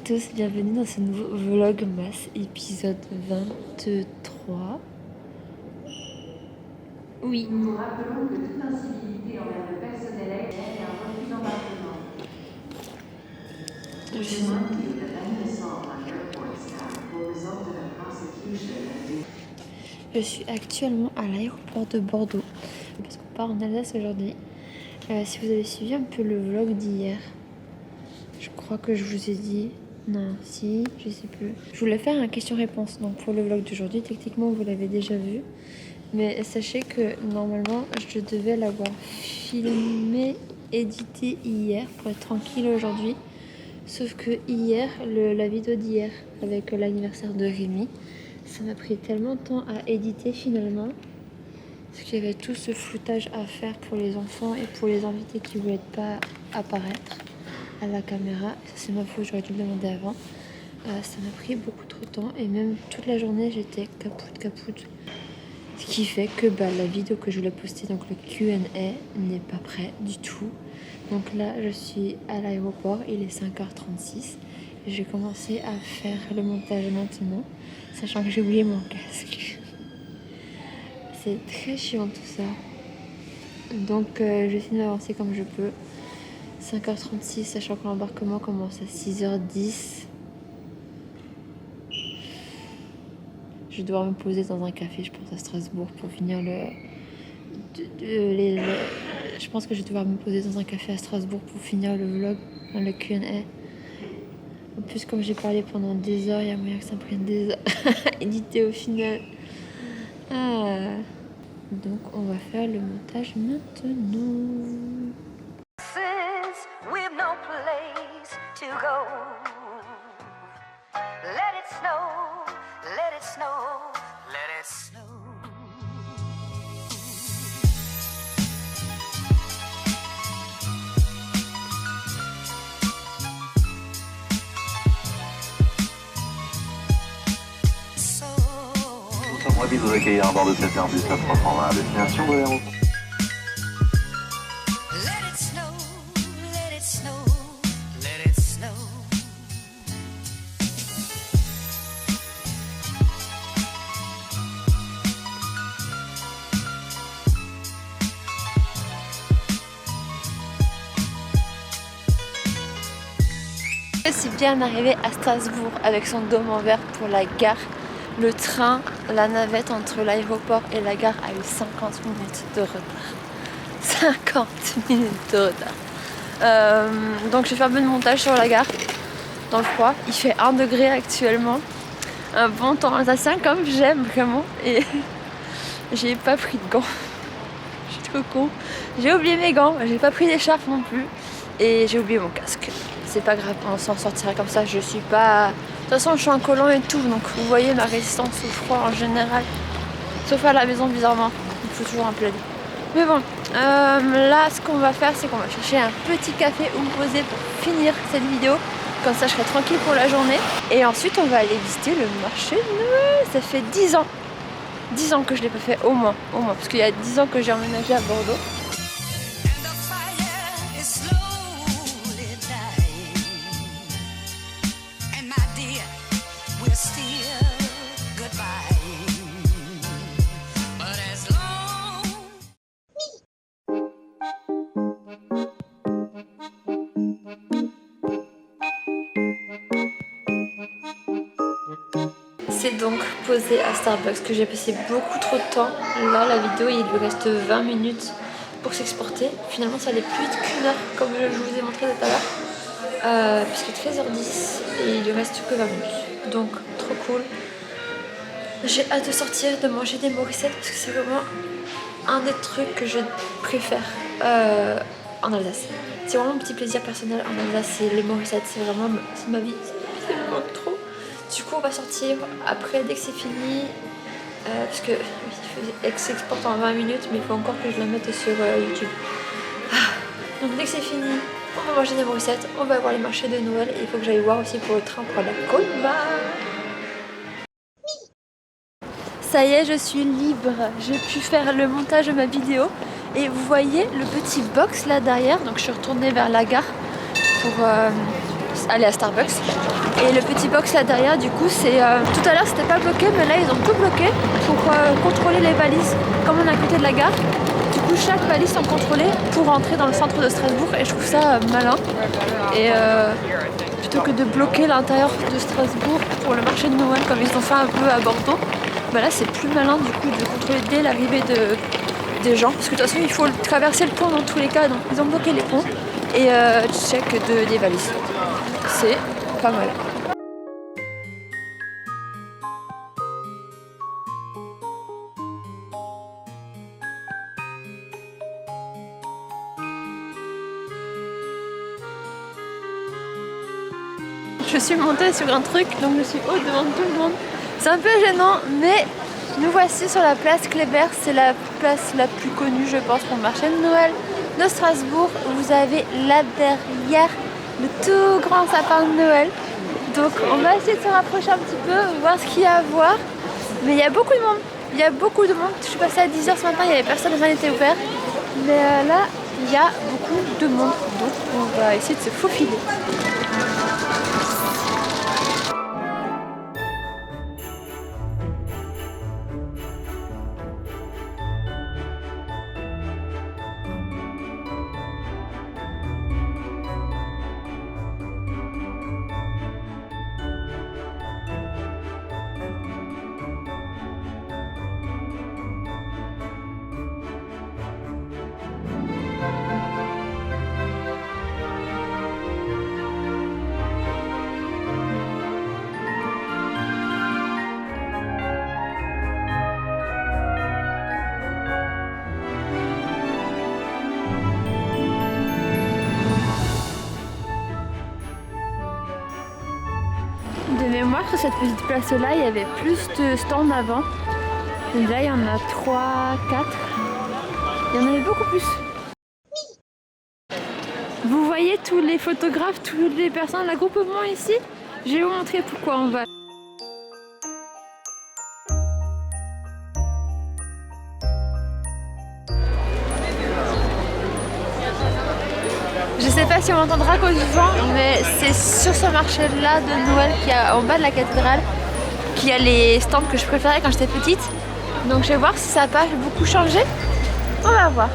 tous, bienvenue dans ce nouveau Vlogmas épisode 23. Oui. Nous vous rappelons que toute incivilité envers le personnel aérien est un refus d'embarquement. Je suis... Je suis actuellement à l'aéroport de Bordeaux parce qu'on part en Alsace aujourd'hui. Si vous avez suivi un peu le vlog d'hier, je crois que je vous ai dit... Non, si, je sais plus. Je voulais faire un question-réponse. Donc pour le vlog d'aujourd'hui, techniquement vous l'avez déjà vu. Mais sachez que normalement je devais l'avoir filmé, édité hier pour être tranquille aujourd'hui. Sauf que hier, la vidéo d'hier avec l'anniversaire de Rémi, ça m'a pris tellement de temps à éditer finalement. Parce qu'il y avait tout ce floutage à faire pour les enfants et pour les invités qui ne voulaient pas apparaître à la caméra. Ça c'est ma faute, j'aurais dû le demander avant. Ça m'a pris beaucoup trop de temps et même toute la journée j'étais capoute. Ce qui fait que la vidéo que je voulais poster, donc le Q&A, n'est pas prêt du tout. Donc là je suis à l'aéroport, il est 5h36. Et je vais commencer à faire le montage maintenant, sachant que j'ai oublié mon casque. C'est très chiant tout ça. Donc j'essaie d'avancer comme je peux. 5h36, sachant que l'embarquement commence à 6h10. Je vais devoir me poser dans un café, je pense, à Strasbourg pour finir je pense que je vais devoir me poser dans un café à Strasbourg pour finir le vlog, le Q&A. En plus, comme j'ai parlé pendant des heures, il y a moyen que ça me prenne des heures à éditer au final. Donc, on va faire le montage maintenant. We've no place to go. Let it snow, let it snow, let it snow. Nous sommes ravis de vous accueillir à bord de cet Airbus A320 à destination de l'aéroport. C'est bien arrivé à Strasbourg avec son dôme en verre pour la gare. Le train, la navette entre l'aéroport et la gare a eu 50 minutes de retard. 50 minutes de retard. Donc je vais faire un peu de montage sur la gare dans le froid. Il fait 1 degré actuellement. Un bon temps alsacien comme j'aime vraiment. Et j'ai pas pris de gants. Je suis trop con. J'ai oublié mes gants, j'ai pas pris d'écharpe non plus. Et j'ai oublié mon casque. C'est pas grave, on s'en sortira comme ça. Je suis pas... De toute façon, je suis en collant et tout, donc vous voyez ma résistance au froid en général. Sauf à la maison, bizarrement. Il faut toujours un plaid. Mais bon, là, ce qu'on va faire, c'est qu'on va chercher un petit café où me poser pour finir cette vidéo. Comme ça, je serai tranquille pour la journée. Et ensuite, on va aller visiter le marché de Noël. Ça fait 10 ans. 10 ans que je l'ai pas fait, au moins. Parce qu'il y a 10 ans que j'ai emménagé à Bordeaux. C'est donc posé à Starbucks que j'ai passé beaucoup trop de temps. Là, la vidéo, il lui reste 20 minutes pour s'exporter. Finalement, ça allait plus vite qu'une heure, comme je vous ai montré tout à l'heure. Puisque 13h10 et il lui reste que 20 minutes. Donc, trop cool. J'ai hâte de sortir, de manger des morissettes parce que c'est vraiment un des trucs que je préfère en Alsace. C'est vraiment mon petit plaisir personnel en Alsace, c'est les morissettes. C'est vraiment ma vie. Ça me manque trop. Du coup on va sortir après dès que c'est fini parce que elle s'exporte en 20 minutes mais il faut encore que je la mette sur YouTube. Donc dès que c'est fini, on va manger des morissettes, on va voir les marchés de Noël et il faut que j'aille voir aussi pour le train pour la Colmar. Ça y est, je suis libre, j'ai pu faire le montage de ma vidéo et vous voyez le petit box là derrière, donc je suis retournée vers la gare pour aller à Starbucks. Et le petit box là derrière, du coup, c'est tout à l'heure c'était pas bloqué, mais là ils ont tout bloqué pour contrôler les valises. Comme on est à côté de la gare, du coup chaque valise sont contrôlées pour rentrer dans le centre de Strasbourg et je trouve ça malin. Et plutôt que de bloquer l'intérieur de Strasbourg pour le marché de Noël comme ils ont fait un peu à Bordeaux, bah là c'est plus malin du coup de contrôler dès l'arrivée des gens, parce que de toute façon il faut traverser le pont dans tous les cas, donc ils ont bloqué les ponts et check des valises. C'est pas mal. Je suis montée sur un truc, donc je suis haute devant tout le monde. C'est un peu gênant, mais nous voici sur la place Kléber. C'est la place la plus connue, je pense, pour le marché de Noël de Strasbourg. Vous avez là derrière le tout grand sapin de Noël. Donc on va essayer de se rapprocher un petit peu, voir ce qu'il y a à voir. Mais il y a beaucoup de monde. Il y a beaucoup de monde. Je suis passée à 10h ce matin, il n'y avait personne, rien n'était ouvert. Mais là, il y a beaucoup de monde. Donc on va essayer de se faufiler. De mémoire, sur cette petite place-là, il y avait plus de stands avant. Et là, il y en a 3, 4. Il y en avait beaucoup plus. Vous voyez tous les photographes, toutes les personnes, l'agroupement ici? Je vais vous montrer pourquoi on va. Je sais pas si on m'entendra à cause du vent, mais c'est sur ce marché-là de Noël qui est en bas de la cathédrale qu'il y a les stands que je préférais quand j'étais petite. Donc je vais voir si ça n'a pas beaucoup changé. On va voir.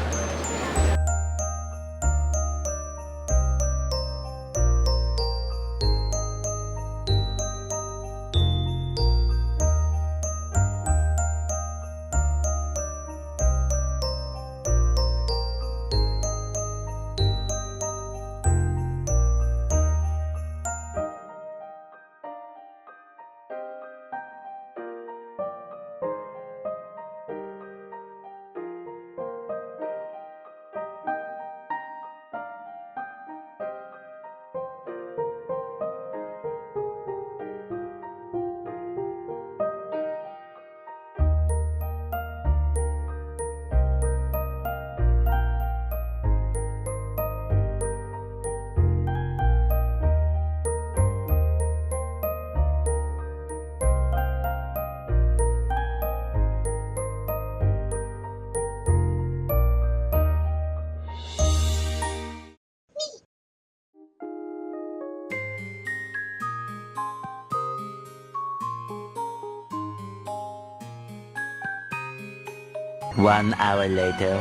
One hour later.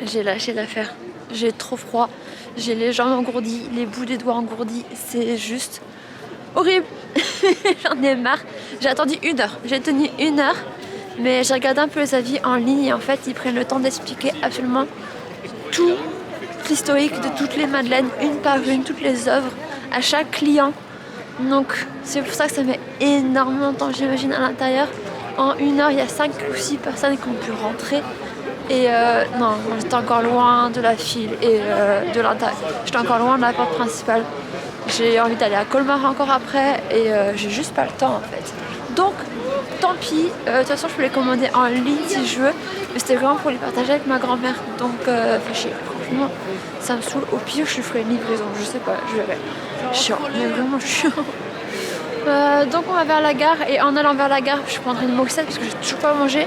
J'ai lâché l'affaire. J'ai trop froid. J'ai les jambes engourdies, les bouts des doigts engourdis. C'est juste horrible. J'en ai marre. J'ai attendu 1 heure. J'ai tenu 1 heure. Mais j'ai regardé un peu les avis en ligne et en fait, ils prennent le temps d'expliquer absolument tout l'historique de toutes les madeleines, une par une, toutes les œuvres, à chaque client. Donc c'est pour ça que ça met énormément de temps, j'imagine, à l'intérieur. En 1 heure, il y a 5 ou 6 personnes qui ont pu rentrer. Et non, j'étais encore loin de la file et de l'intérieur. J'étais encore loin de la porte principale. J'ai envie d'aller à Colmar encore après et j'ai juste pas le temps en fait. Donc, tant pis. De toute façon, je peux les commander en ligne si je veux. Mais c'était vraiment pour les partager avec ma grand-mère. Donc, fait chier. Franchement, ça me saoule. Au pire, je ferai une livraison. Je sais pas, je verrai. Chiant, mais vraiment chiant. Donc on va vers la gare et en allant vers la gare je prendrai une moquette parce que j'ai toujours pas mangé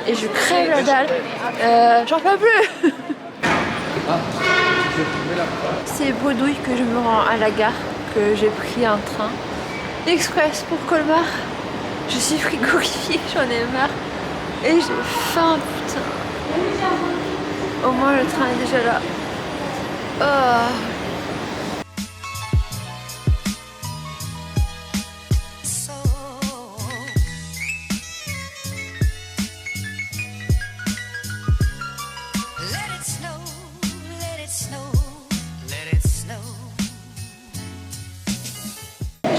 et je crève la dalle. J'en peux plus. C'est bredouille que je me rends à la gare, que j'ai pris un train express pour Colmar. Je suis frigorifiée, j'en ai marre. Et j'ai faim, putain. Au moins le train est déjà là. Oh.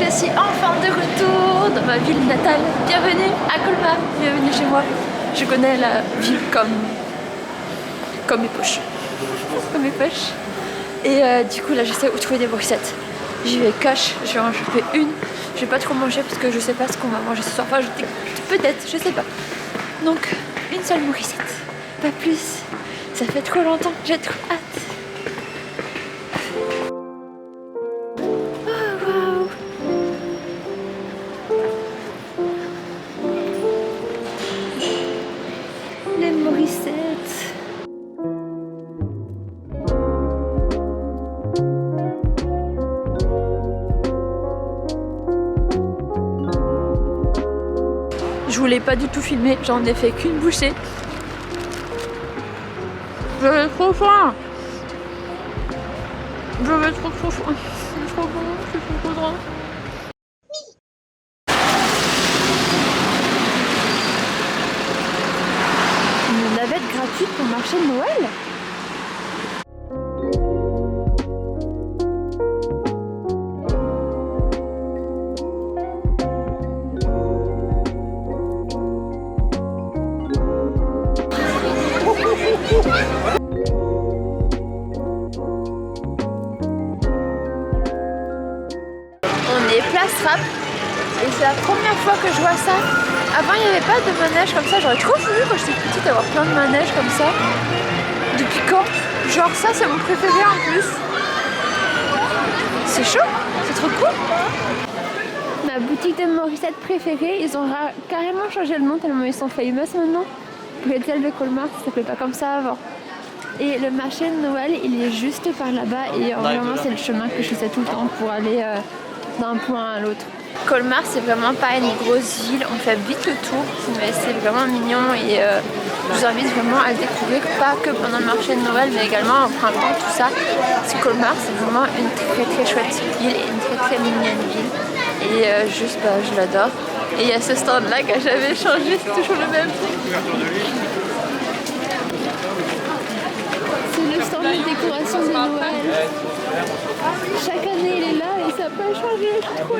Je suis enfin de retour dans ma ville natale. Bienvenue à Colmar, bienvenue chez moi. Je connais la ville comme mes poches. Comme mes poches. Et du coup là je sais où trouver des brochettes. J'y vais cash, je vais en choper une. Je vais pas trop manger parce que je sais pas ce qu'on va manger ce soir. Enfin peut-être, je sais pas. Donc une seule morissette, pas plus. Ça fait trop longtemps, j'ai trop hâte. Les morissettes. Je voulais pas du tout filmer, j'en ai fait qu'une bouchée. J'avais trop faim. J'avais trop faim. C'est trop bon, c'est trop drôle. Une navette gratuite pour le marché de Noël. On est place Rapp et c'est la première fois que je vois ça. Avant il n'y avait pas de manège comme ça, j'aurais trop voulu quand j'étais petite avoir plein de manèges comme ça. Depuis quand? Genre ça c'est mon préféré en plus. C'est chaud, c'est trop cool. Ma boutique de Morissette préférée, ils ont carrément changé le nom tellement ils sont famous maintenant. Bretzel de Colmar, ça s'appelait pas comme ça avant. Et le marché de Noël, il est juste par là-bas et vraiment c'est le chemin que je faisais tout le temps pour aller d'un point à l'autre. Colmar, c'est vraiment pas une grosse ville, on fait vite le tour, mais c'est vraiment mignon et je vous invite vraiment à le découvrir, pas que pendant le marché de Noël, mais également au printemps, tout ça. Parce que Colmar, c'est vraiment une très très chouette ville et une très très mignonne ville. Et juste, je l'adore. Et il y a ce stand-là que j'avais changé, c'est toujours le même. C'est le stand de décoration de Noël. Chaque année il est là et ça n'a pas changé, je trouve.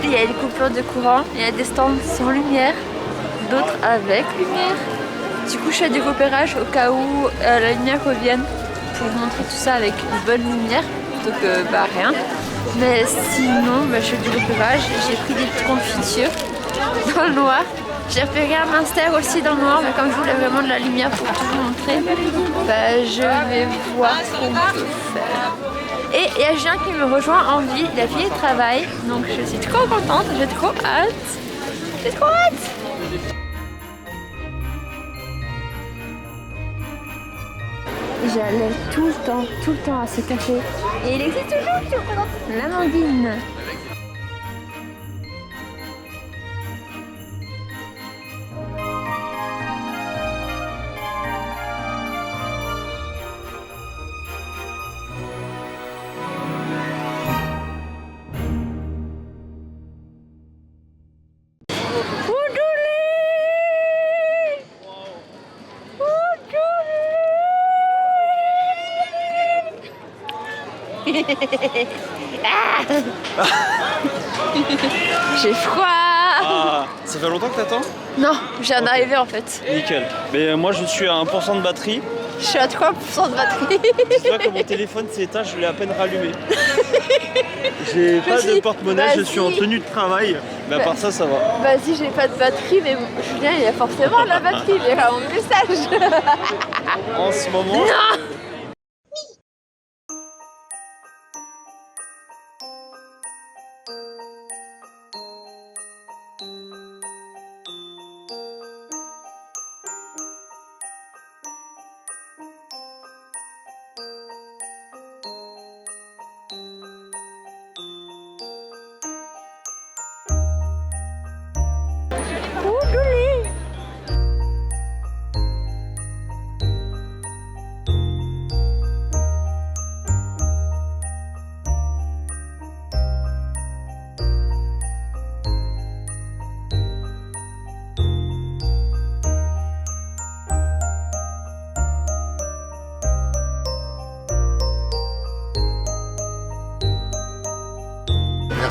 Il y a des coupures de courant, il y a des stands sans lumière, d'autres avec lumière. Du coup je fais du repérage au cas où la lumière revienne pour vous montrer tout ça avec une bonne lumière plutôt que rien. Mais sinon je fais du repérage, j'ai pris des petites confitures dans le noir. J'ai repéré un Minster aussi dans le noir, mais comme je voulais vraiment de la lumière pour tout vous montrer, je vais voir ce qu'on peut faire. Et il y a Julien qui me rejoint en ville, il a fini le travail, donc je suis trop contente, j'ai trop hâte. J'ai trop hâte. J'allais tout le temps à ce café. Et il existe toujours, je vous présente l'Amandine. J'ai froid. Ah, ça fait longtemps que t'attends? Non, je viens d'arriver en fait. Nickel. Mais moi je suis à 1% de batterie. Je suis à 3% de batterie. Dis-toi que mon téléphone s'est éteint, je l'ai à peine rallumé. J'ai pas de porte-monnaie, je suis en tenue de travail, mais à part ça, ça va. Vas-y, j'ai pas de batterie, mais Julien, il a forcément la batterie, il verra mon message. En ce moment...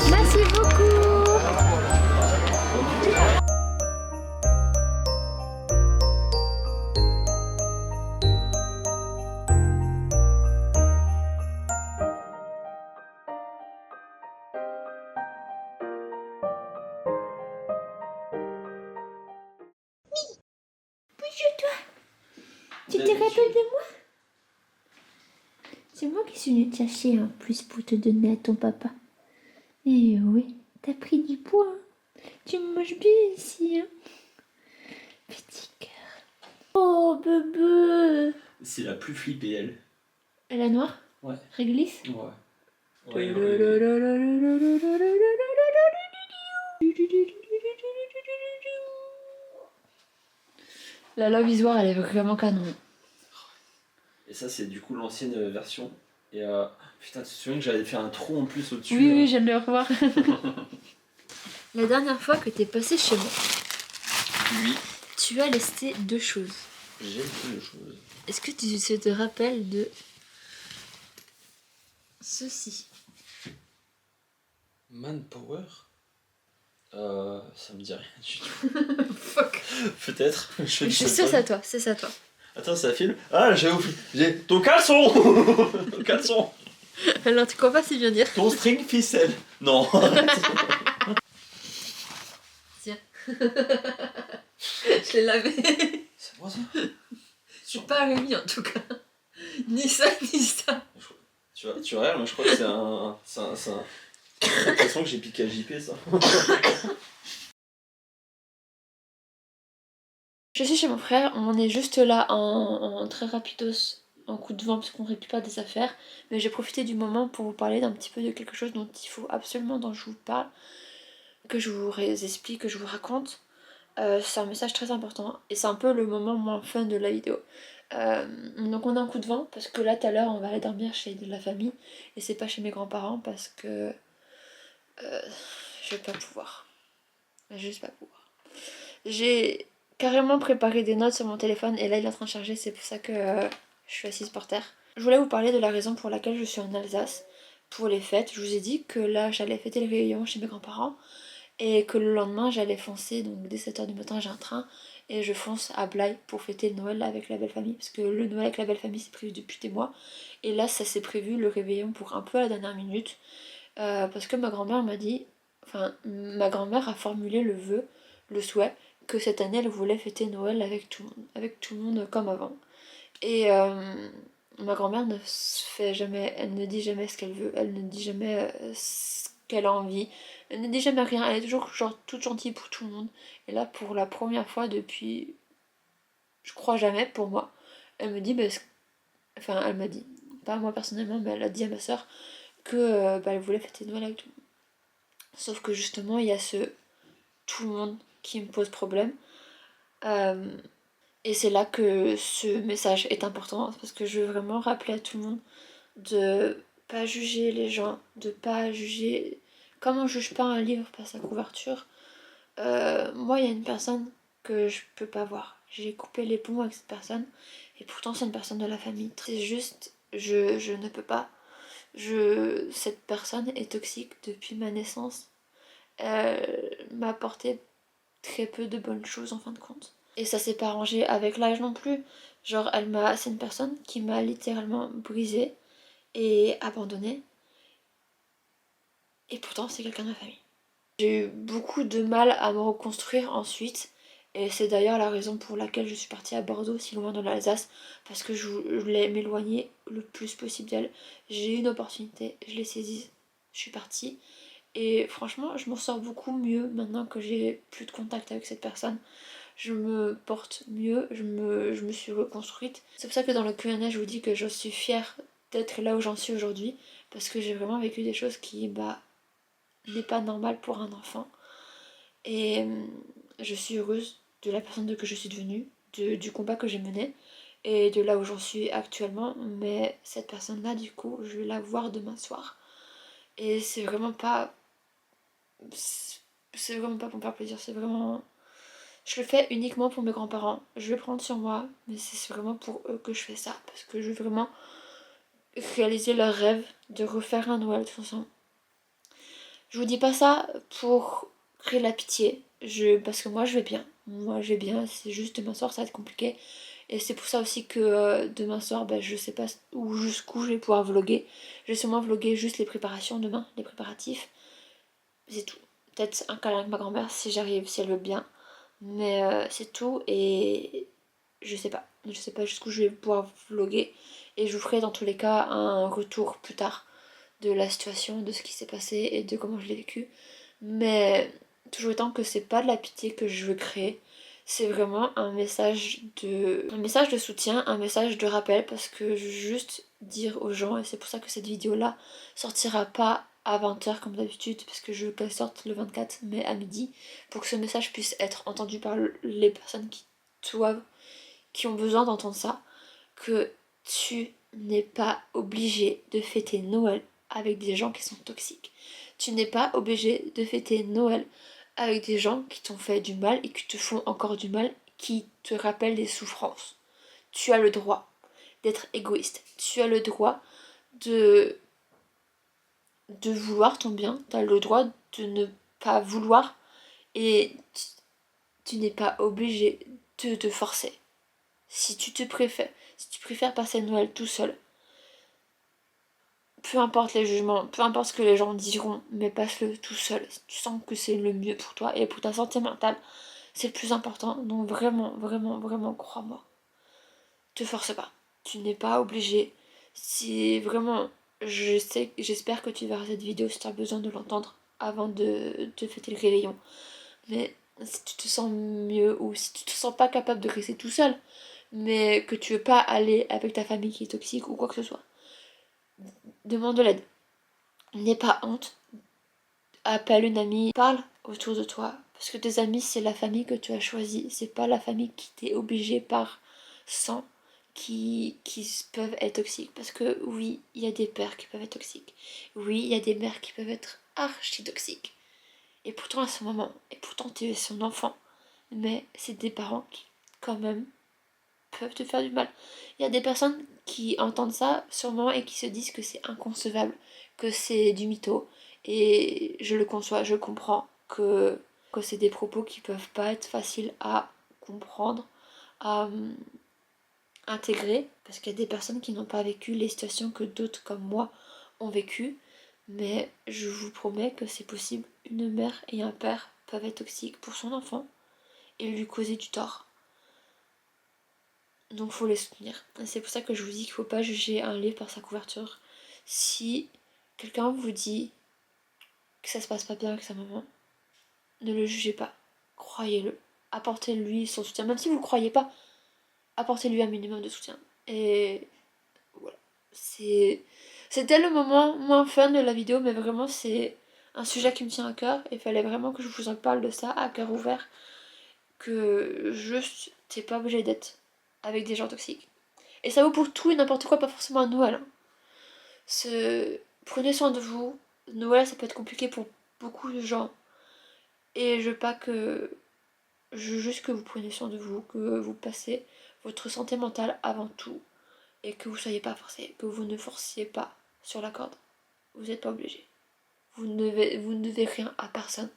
Merci beaucoup. Tu te rappelles de moi? C'est moi qui suis venue te chercher en plus pour te donner à ton papa. Eh oui, t'as pris du poids. Hein. Tu manges bien ici. Hein. Petit cœur. Oh, bébé. C'est la plus flippée, elle. Elle est noire? Ouais. Réglisse? Ouais. La Love Is War, elle est vraiment canon. Et ça, c'est du coup l'ancienne version. Et putain, tu te souviens que j'avais fait un trou en plus au-dessus? Oui, oui, je viens de le revoir. La dernière fois que t'es passé chez moi, Oui. tu as laissé 2 choses. J'ai deux choses. Est-ce que tu te rappelles de ceci? Manpower? Ça me dit rien du tout. Fuck. Peut-être. Je Je suis sûre, c'est à toi, c'est à toi. Attends, ça filme? Ah, j'ai oublié. J'ai ton caleçon. Ton caleçon. Alors, tu crois pas si bien dire? Ton string ficelle. Non. Tiens. Je l'ai lavé. C'est moi ça? Je suis pas remis en tout cas. Ni ça, ni ça. Tu regardes, moi je crois que c'est un... J'ai l'impression que j'ai piqué à JP ça. Je suis chez mon frère, on est juste là en très rapidos, en coup de vent parce qu'on récupère des affaires. Mais j'ai profité du moment pour vous parler d'un petit peu de quelque chose dont il faut absolument dont je vous parle, que je vous explique, que je vous raconte. C'est un message très important et c'est un peu le moment moins fun de la vidéo. Donc on a un coup de vent parce que là tout à l'heure on va aller dormir chez de la famille et c'est pas chez mes grands-parents parce que je vais pas pouvoir. Je vais juste pas pouvoir. J'ai carrément préparé des notes sur mon téléphone et là il est en train de charger, c'est pour ça que je suis assise par terre. Je voulais vous parler de la raison pour laquelle je suis en Alsace pour les fêtes. Je vous ai dit que là j'allais fêter le réveillon chez mes grands-parents et que le lendemain j'allais foncer, donc dès 7h du matin j'ai un train et je fonce à Blaye pour fêter le Noël avec la belle famille parce que le Noël avec la belle famille c'est prévu depuis des mois et là ça s'est prévu le réveillon pour un peu à la dernière minute parce que ma grand-mère m'a dit, enfin ma grand-mère a formulé le vœu, le souhait que cette année elle voulait fêter Noël avec tout le monde comme avant. Et ma grand-mère ne fait jamais, elle ne dit jamais ce qu'elle veut, elle ne dit jamais ce qu'elle a envie, elle ne dit jamais rien, elle est toujours genre toute gentille pour tout le monde. Et là pour la première fois depuis, je crois jamais pour moi, elle me dit, enfin elle m'a dit, pas moi personnellement, mais elle a dit à ma soeur que elle voulait fêter Noël avec tout le monde. Sauf que justement il y a ce tout le monde qui me pose problème. Et c'est là que ce message est important parce que je veux vraiment rappeler à tout le monde de pas juger les gens, de pas juger comme on juge pas un livre par sa couverture. Moi il y a une personne que je peux pas voir, j'ai coupé les ponts avec cette personne et pourtant c'est une personne de la famille. C'est juste, je ne peux pas. Cette personne est toxique depuis ma naissance. Elle m'a apporté très peu de bonnes choses en fin de compte. Et ça s'est pas arrangé avec l'âge non plus. Genre c'est une personne qui m'a littéralement brisée et abandonnée. Et pourtant c'est quelqu'un de ma famille. J'ai eu beaucoup de mal à me reconstruire ensuite. Et c'est d'ailleurs la raison pour laquelle je suis partie à Bordeaux, si loin de l'Alsace, parce que je voulais m'éloigner le plus possible d'elle. J'ai eu une opportunité, je l'ai saisie, je suis partie. Et franchement, je m'en sors beaucoup mieux maintenant que j'ai plus de contact avec cette personne. Je me porte mieux, je me suis reconstruite. C'est pour ça que dans le Q&A, je vous dis que je suis fière d'être là où j'en suis aujourd'hui, parce que j'ai vraiment vécu des choses qui, n'est pas normal pour un enfant. Et je suis heureuse de la personne que je suis devenue, du combat que j'ai mené et de là où j'en suis actuellement. Mais cette personne-là, du coup, je vais la voir demain soir. Et c'est vraiment pas pour me faire plaisir, c'est vraiment... Je le fais uniquement pour mes grands-parents. Je vais prendre sur moi, mais c'est vraiment pour eux que je fais ça. Parce que je veux vraiment réaliser leur rêve de refaire un Noël tous ensemble. Je vous dis pas ça pour créer la pitié, parce que moi je vais bien. Moi je vais bien, c'est juste demain soir ça va être compliqué. Et c'est pour ça aussi que demain soir, je sais pas jusqu'où je vais pouvoir vlogger. Je vais sûrement vlogger juste les préparations demain, les préparatifs. C'est tout. Peut-être un câlin avec ma grand-mère si j'arrive, si elle veut bien. Mais c'est tout et je sais pas. Je sais pas jusqu'où je vais pouvoir vlogger. Et je vous ferai dans tous les cas un retour plus tard de la situation, de ce qui s'est passé et de comment je l'ai vécu. Mais toujours étant que c'est pas de la pitié que je veux créer, c'est vraiment un message de soutien, un message de rappel, parce que je veux juste dire aux gens, et c'est pour ça que cette vidéo là sortira pas à 20h comme d'habitude, parce que je veux qu'elle sorte le 24 mai à midi, pour que ce message puisse être entendu par les personnes qui ont besoin d'entendre ça, que tu n'es pas obligé de fêter Noël avec des gens qui sont toxiques. Tu n'es pas obligé de fêter Noël avec des gens qui t'ont fait du mal et qui te font encore du mal, qui te rappellent des souffrances. Tu as le droit d'être égoïste. Tu as le droit de vouloir ton bien. Tu as le droit de ne pas vouloir et tu n'es pas obligé de te forcer. Si tu préfères passer Noël tout seul, peu importe les jugements, peu importe ce que les gens diront, mais passe-le tout seul. Si tu sens que c'est le mieux pour toi et pour ta santé mentale, c'est le plus important. Donc vraiment, vraiment, vraiment, crois-moi. Te force pas. Tu n'es pas obligé. Si vraiment, j'espère que tu verras cette vidéo si tu as besoin de l'entendre avant de fêter le réveillon. Mais si tu te sens mieux ou si tu te sens pas capable de rester tout seul, mais que tu veux pas aller avec ta famille qui est toxique ou quoi que ce soit, demande de l'aide. N'aie pas honte. Appelle une amie. Parle autour de toi. Parce que tes amis, c'est la famille que tu as choisie. C'est pas la famille qui t'est obligée par sang qui peuvent être toxiques. Parce que oui, il y a des pères qui peuvent être toxiques. Oui, il y a des mères qui peuvent être archi toxiques. Et pourtant à ce moment, et pourtant tu es son enfant. Mais c'est des parents qui, quand même, peuvent te faire du mal. Il y a des personnes qui entendent ça sûrement et qui se disent que c'est inconcevable, que c'est du mytho. Et je le conçois, je comprends que c'est des propos qui peuvent pas être faciles à comprendre, à intégrer, parce qu'il y a des personnes qui n'ont pas vécu les situations que d'autres comme moi ont vécues. Mais je vous promets que c'est possible. Une mère et un père peuvent être toxiques pour son enfant et lui causer du tort. Donc faut les soutenir. Et c'est pour ça que je vous dis qu'il faut pas juger un livre par sa couverture. Si quelqu'un vous dit que ça se passe pas bien avec sa maman, ne le jugez pas. Croyez-le. Apportez-lui son soutien. Même si vous ne croyez pas, apportez-lui un minimum de soutien. Et voilà. C'était le moment moins fun de la vidéo, mais vraiment c'est un sujet qui me tient à cœur. Et il fallait vraiment que je vous en parle de ça à cœur ouvert. Que juste, t'es pas obligé d'être avec des gens toxiques. Et ça vaut pour tout et n'importe quoi, pas forcément à Noël. Prenez soin de vous. Noël, ça peut être compliqué pour beaucoup de gens. Et je veux pas que... Je veux juste que vous preniez soin de vous, que vous passez votre santé mentale avant tout. Et que vous soyez pas forcé, que vous ne forciez pas sur la corde. Vous n'êtes pas obligé. Vous ne devez rien à personne.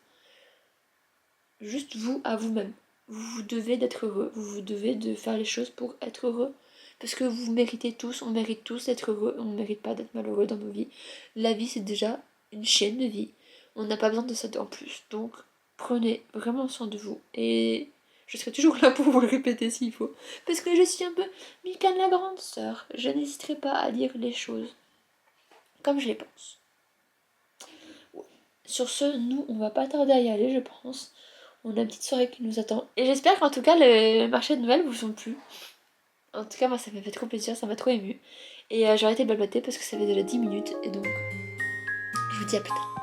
Juste vous à vous-même. vous devez d'être heureux, vous devez de faire les choses pour être heureux. Parce que vous méritez tous, on mérite tous d'être heureux, on ne mérite pas d'être malheureux dans nos vies. La vie c'est déjà une chaîne de vie, on n'a pas besoin de ça en plus. Donc prenez vraiment soin de vous et je serai toujours là pour vous le répéter s'il faut. Parce que je suis un peu Mikan la grande sœur, je n'hésiterai pas à dire les choses comme je les pense. Ouais. Sur ce, nous on va pas tarder à y aller je pense. On a une petite soirée qui nous attend. Et j'espère qu'en tout cas les marchés de Noël vous ont plu. En tout cas, moi ça m'a fait trop plaisir, ça m'a trop ému. Et j'ai arrêté de blablater parce que ça fait déjà 10 minutes. Et donc, je vous dis à plus tard.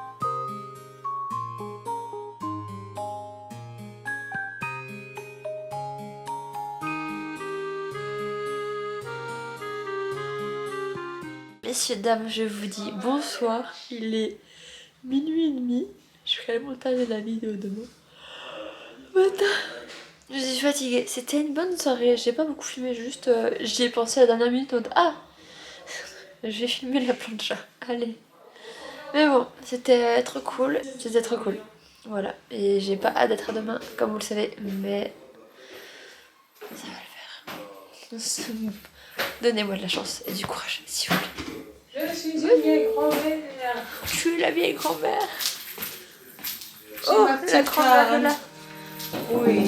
Messieurs, dames, je vous dis bonsoir. Il est minuit et demi. Je ferai le montage de la vidéo demain. Matin. Je suis fatiguée. C'était une bonne soirée. J'ai pas beaucoup filmé, juste j'y ai pensé à la dernière minute. Ah, je vais filmer la plancha. Allez. Mais bon, c'était trop cool. C'était trop cool. Voilà. Et j'ai pas hâte d'être à demain, comme vous le savez, mais ça va le faire. Donnez-moi de la chance et du courage, s'il vous plaît. Je suis une vieille grand-mère. Je suis la vieille grand-mère. Oh, la grand-mère là. Oui.